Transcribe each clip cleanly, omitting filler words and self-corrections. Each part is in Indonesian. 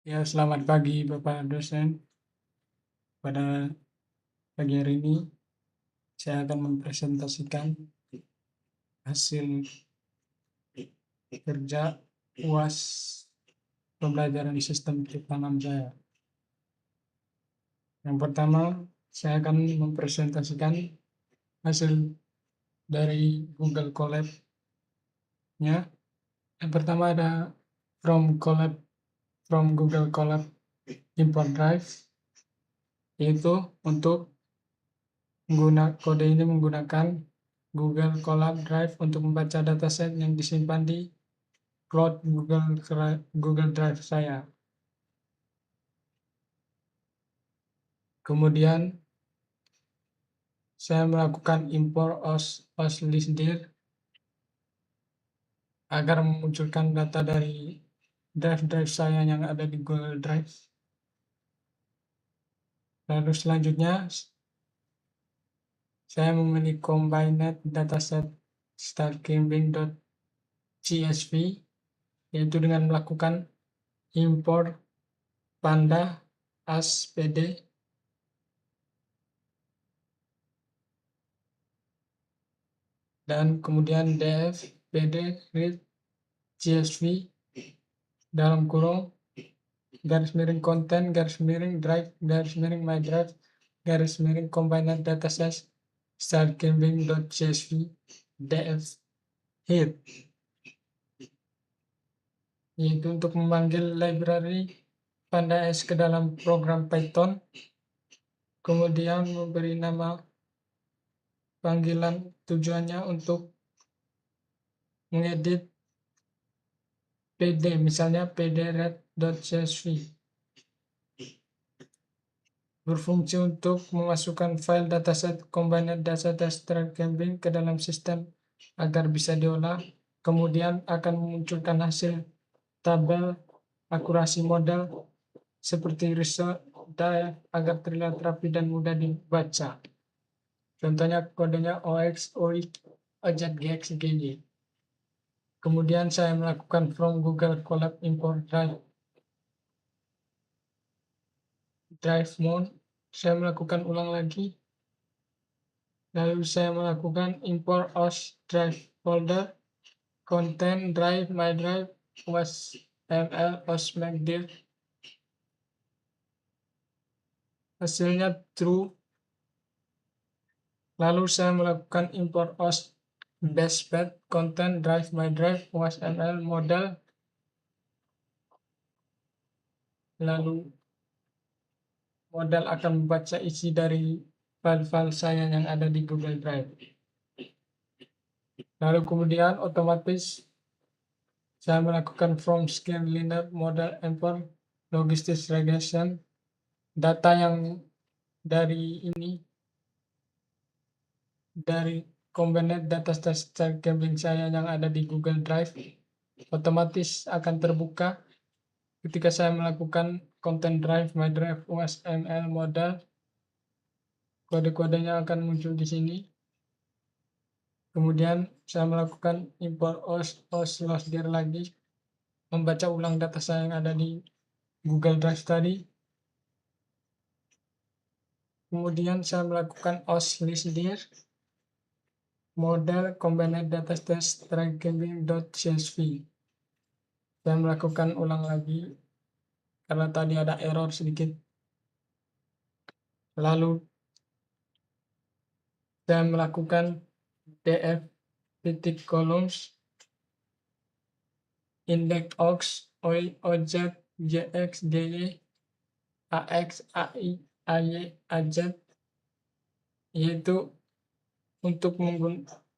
Ya, selamat pagi Bapak dosen. Pada pagi hari ini, saya akan mempresentasikan hasil kerja UAS pembelajaran sistem ketik tanam saya. Yang pertama, saya akan mempresentasikan hasil dari Google Colab-nya. Yang pertama ada from Google Colab import drive, yaitu untuk kode ini menggunakan Google Colab Drive untuk membaca dataset yang disimpan di cloud Google Drive saya. Kemudian saya melakukan import OS-listdir agar memunculkan data dari drive saya yang ada di Google Drive. Lalu selanjutnya saya memilih combined dataset startcamBing.csv, yaitu dengan melakukan import panda as pd dan kemudian df pd read csv dalam kurung _content _drive _my drive combined dataset startcamBing.csv df hit, yaitu untuk memanggil library pandas ke dalam program Python, kemudian memberi nama panggilan tujuannya untuk mengedit pd, misalnya pdread.csv, berfungsi untuk memasukkan file dataset combined dataset startcamBing ke dalam sistem agar bisa diolah, kemudian akan memunculkan hasil tabel akurasi model seperti result agar terlihat rapi dan mudah dibaca. Contohnya kodenya OX, OX, OZGXGY. Kemudian saya melakukan from Google Colab import drive mode. Saya melakukan ulang lagi. Lalu saya melakukan import OS drive folder, content, drive, my drive, OSML, OSMacDiv. Hasilnya true. Lalu saya melakukan import OS dashpad, content, drive, my drive, OSML, model. Lalu model akan membaca isi dari file-file saya yang ada di Google Drive. Lalu kemudian otomatis saya melakukan from scale linear model import logistics regression. Data yang dari combined data startcamBing saya yang ada di Google Drive otomatis akan terbuka ketika saya melakukan content drive, my drive, OSML model. Kode-kodenya akan muncul di sini. Kemudian saya melakukan import OS-listdir lagi, membaca ulang data saya yang ada di Google Drive tadi. Kemudian saya melakukan OS-listdir model combined dataset startcamBing.csv. Saya melakukan ulang lagi karena tadi ada error sedikit. Lalu saya melakukan df titik columns index ox oz jx dy ax ai ay az, yaitu untuk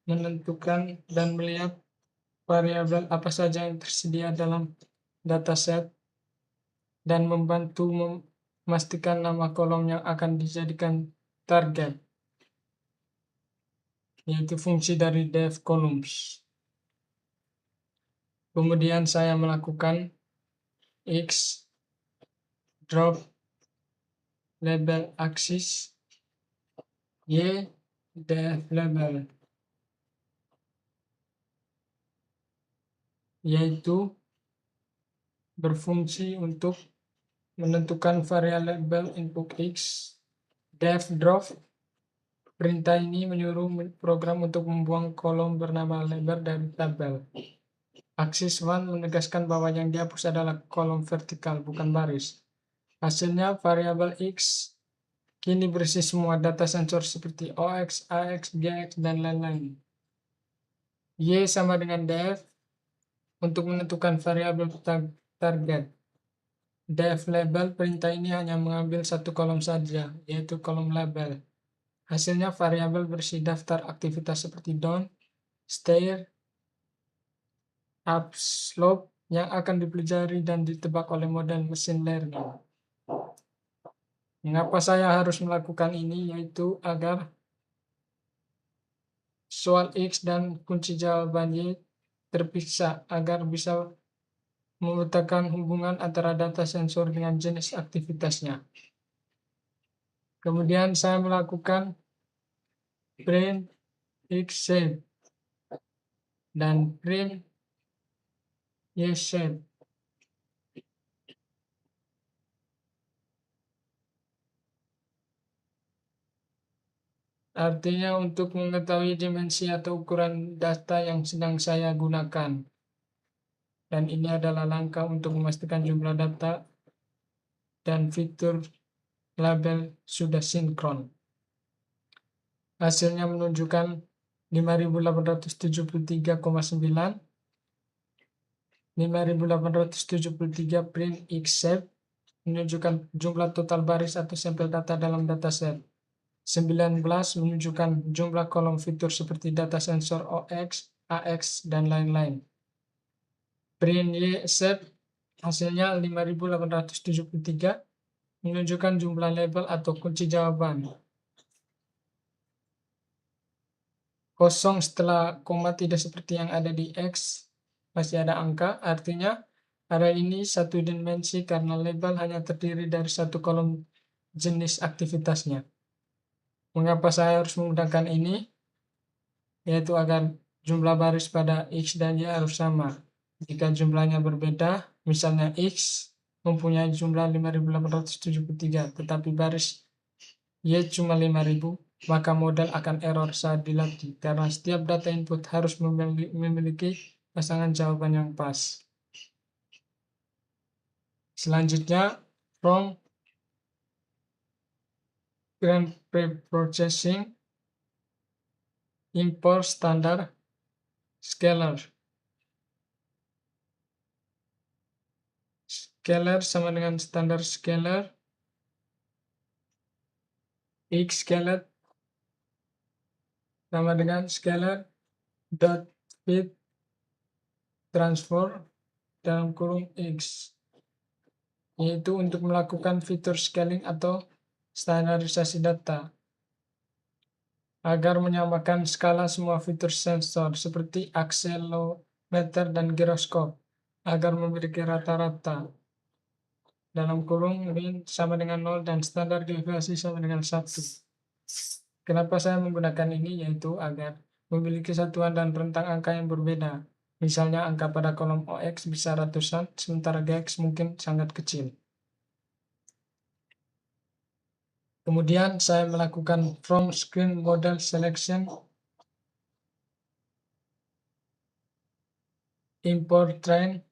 menentukan dan melihat variabel apa saja yang tersedia dalam dataset dan membantu memastikan nama kolom yang akan dijadikan target, yaitu fungsi dari def columns. Kemudian saya melakukan x drop label axis y def label, yaitu berfungsi untuk menentukan variabel input x. Def drop. Perintah ini menyuruh program untuk membuang kolom bernama lebar dari tabel. Axis 1 menegaskan bahwa yang dihapus adalah kolom vertikal, bukan baris. Hasilnya variabel x kini berisi semua data sensor seperti OX, AX, GX, dan lain-lain. Y sama dengan def untuk menentukan variabel target. Def label, perintah ini hanya mengambil satu kolom saja, yaitu kolom label. Hasilnya variabel berisi daftar aktivitas seperti down, stair, upslope yang akan dipelajari dan ditebak oleh model machine learning. Mengapa saya harus melakukan ini? Yaitu agar soal X dan kunci jawaban Y terpisah agar bisa memetakan hubungan antara data sensor dengan jenis aktivitasnya. Kemudian saya melakukan print X shape dan print Y shape. Artinya untuk mengetahui dimensi atau ukuran data yang sedang saya gunakan. Dan ini adalah langkah untuk memastikan jumlah data dan fitur label sudah sinkron. Hasilnya menunjukkan 5873,9, 5873 print X shape menunjukkan jumlah total baris atau sampel data dalam dataset. 19 menunjukkan jumlah kolom fitur seperti data sensor OX, AX, dan lain-lain. Print Y shape hasilnya 5873 menunjukkan jumlah label atau kunci jawaban. Kosong setelah koma tidak seperti yang ada di X, masih ada angka, artinya array ini satu dimensi karena label hanya terdiri dari satu kolom jenis aktivitasnya. Mengapa saya harus menggunakan ini? Yaitu agar jumlah baris pada X dan Y harus sama. Jika jumlahnya berbeda, misalnya X mempunyai jumlah 5873, tetapi baris Y cuma 5000, maka model akan error saat dilatih, karena setiap data input harus memiliki pasangan jawaban yang pas. Selanjutnya, from grand preprocessing, import standar scalar. Scalar sama dengan standar scalar. X scalar sama dengan scalar dot fit transform dalam kurung X, yaitu untuk melakukan fitur scaling atau standarisasi data agar menyamakan skala semua fitur sensor seperti akselerometer dan giroskop agar memiliki rata-rata dalam kurung mean sama dengan 0 dan standar deviasi sama dengan 1. Kenapa saya menggunakan ini? Yaitu agar memiliki satuan dan rentang angka yang berbeda. Misalnya angka pada kolom OX bisa ratusan, sementara GX mungkin sangat kecil. Kemudian saya melakukan from screen model selection, import train,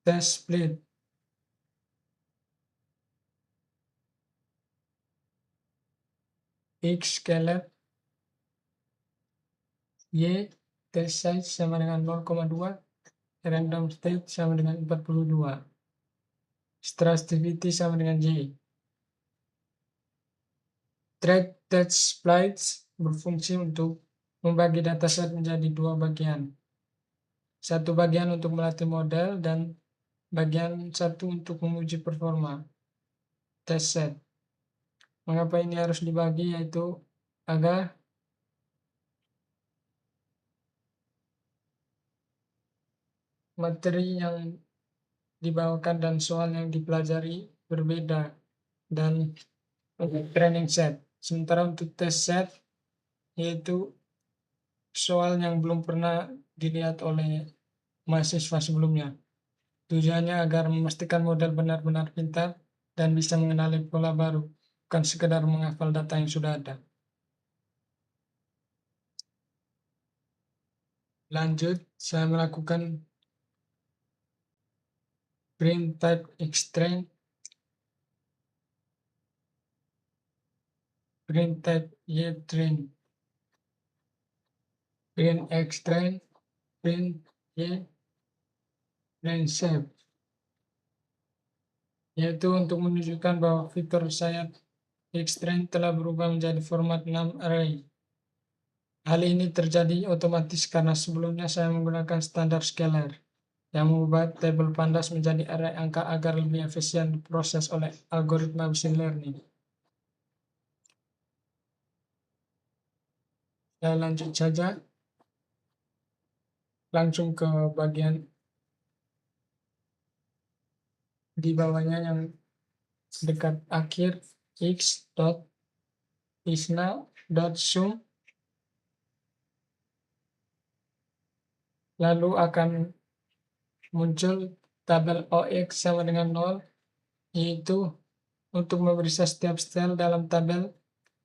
test split. X scalar, Y test size sama dengan 0,2, random state sama dengan 42, stratigraphy sama dengan Y. Thread test splits berfungsi untuk membagi dataset menjadi dua bagian. Satu bagian untuk melatih model dan bagian satu untuk menguji performa test set. Mengapa ini harus dibagi? Yaitu agar materi yang dibawakan dan soal yang dipelajari berbeda dan untuk training set. Sementara untuk test set yaitu soal yang belum pernah dilihat oleh mahasiswa sebelumnya. Tujuannya agar memastikan model benar-benar pintar dan bisa mengenali pola baru, bukan sekedar menghafal data yang sudah ada. Lanjut, saya melakukan print type xtrain, print type ytrain, print xtrain, print ytrain shape, yaitu untuk menunjukkan bahwa fitur sayap xtrain telah berubah menjadi format 6 array. Hal ini terjadi otomatis karena sebelumnya saya menggunakan standar scalar yang mengubah tabel pandas menjadi array angka agar lebih efisien diproses oleh algoritma machine learning. Saya lanjut saja langsung ke bagian di bawahnya yang dekat akhir, x.isna.sum, lalu akan muncul tabel OX sama dengan 0, yaitu untuk memeriksa setiap sel dalam tabel,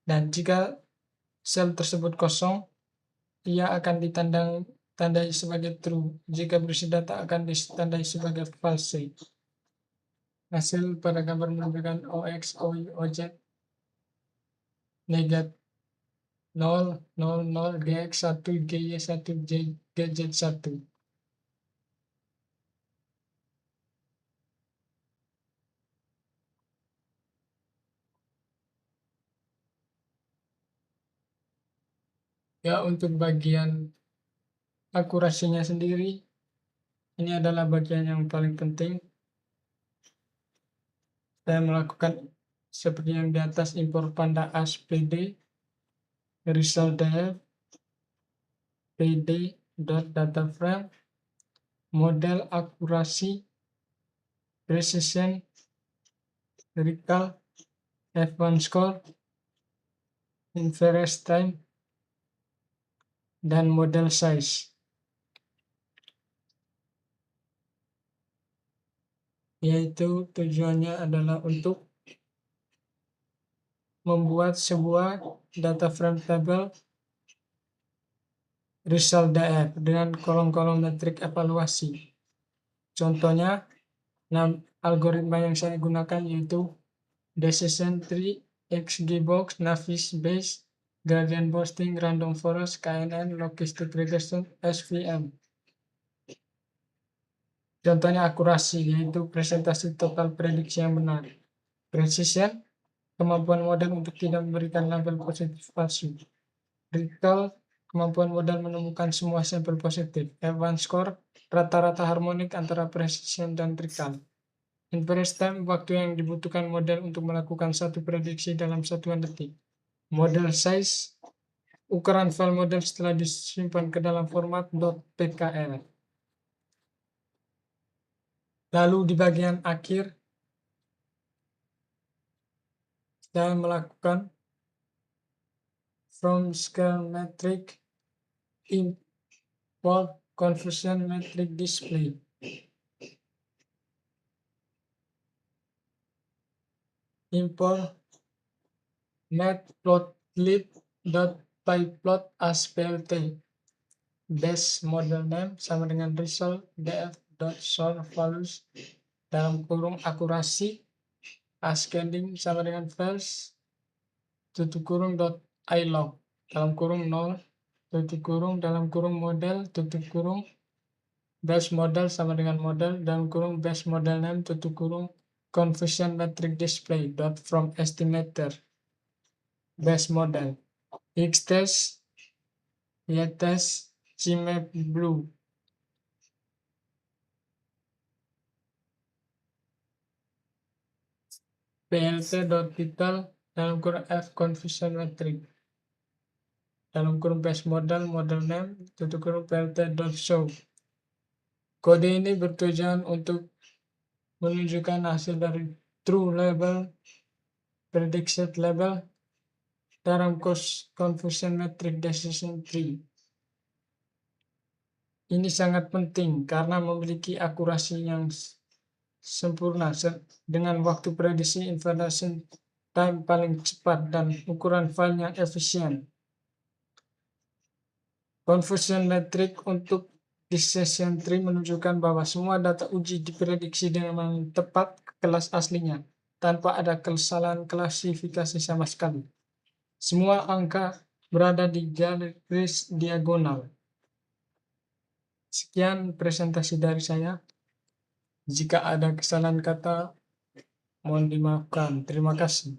dan jika sel tersebut kosong, ia akan ditandai sebagai true. Jika berisi data akan ditandai sebagai false. Hasil pada gambar menunjukkan OX, OY, OZ negatif 0, 0, 0, GX 1, GY 1, GZ 1. Ya, untuk bagian akurasinya sendiri, ini adalah bagian yang paling penting. Saya melakukan seperti yang di atas, impor pandas pd, result.df, pd.dataframe, model akurasi, precision, recall, F1 score, inference time, dan model size. Yaitu tujuannya adalah untuk membuat sebuah data frame table result.df dengan kolom-kolom metrik evaluasi. Contohnya, algoritma yang saya gunakan yaitu decision tree, XGBox, Navis Base, Gradient Boosting, Random Forest, KNN, Logistic Regression, SVM. Contohnya akurasi, yaitu presentasi total prediksi yang benar. Precision, kemampuan model untuk tidak memberikan label positif palsu. Recall, kemampuan model menemukan semua sampel positif. F1 score, rata-rata harmonik antara precision dan recall. Inference time, waktu yang dibutuhkan model untuk melakukan satu prediksi dalam satuan detik. Model size, ukuran file model setelah disimpan ke dalam format .pkl. Lalu di bagian akhir, saya melakukan from scale metric import conversion metric display. Import matplotlib.pyplot as plt. Base model name sama dengan result df.sort values dalam kurung akurasi, ascending sama dengan false, tutup kurung .ilog dalam kurung 0, tutup kurung dalam kurung model, tutup kurung base model sama dengan model dalam kurung base model name, tutup kurung conversion metric display from estimator base model xtest ytest cmap blue. plt.title dalam kurung f conversion metric dalam kurung base model model name, tutup kurung plt.show. Kode ini bertujuan untuk menunjukkan hasil dari true label, predicted label dalam conversion metric decision tree. Ini sangat penting karena memiliki akurasi yang sempurna dengan waktu prediksi information time paling cepat dan ukuran file yang efisien. Conversion metric untuk decision tree menunjukkan bahwa semua data uji diprediksi dengan tepat ke kelas aslinya tanpa ada kesalahan klasifikasi sama sekali. Semua angka berada di garis diagonal. Sekian presentasi dari saya. Jika ada kesalahan kata, mohon dimaafkan. Terima kasih.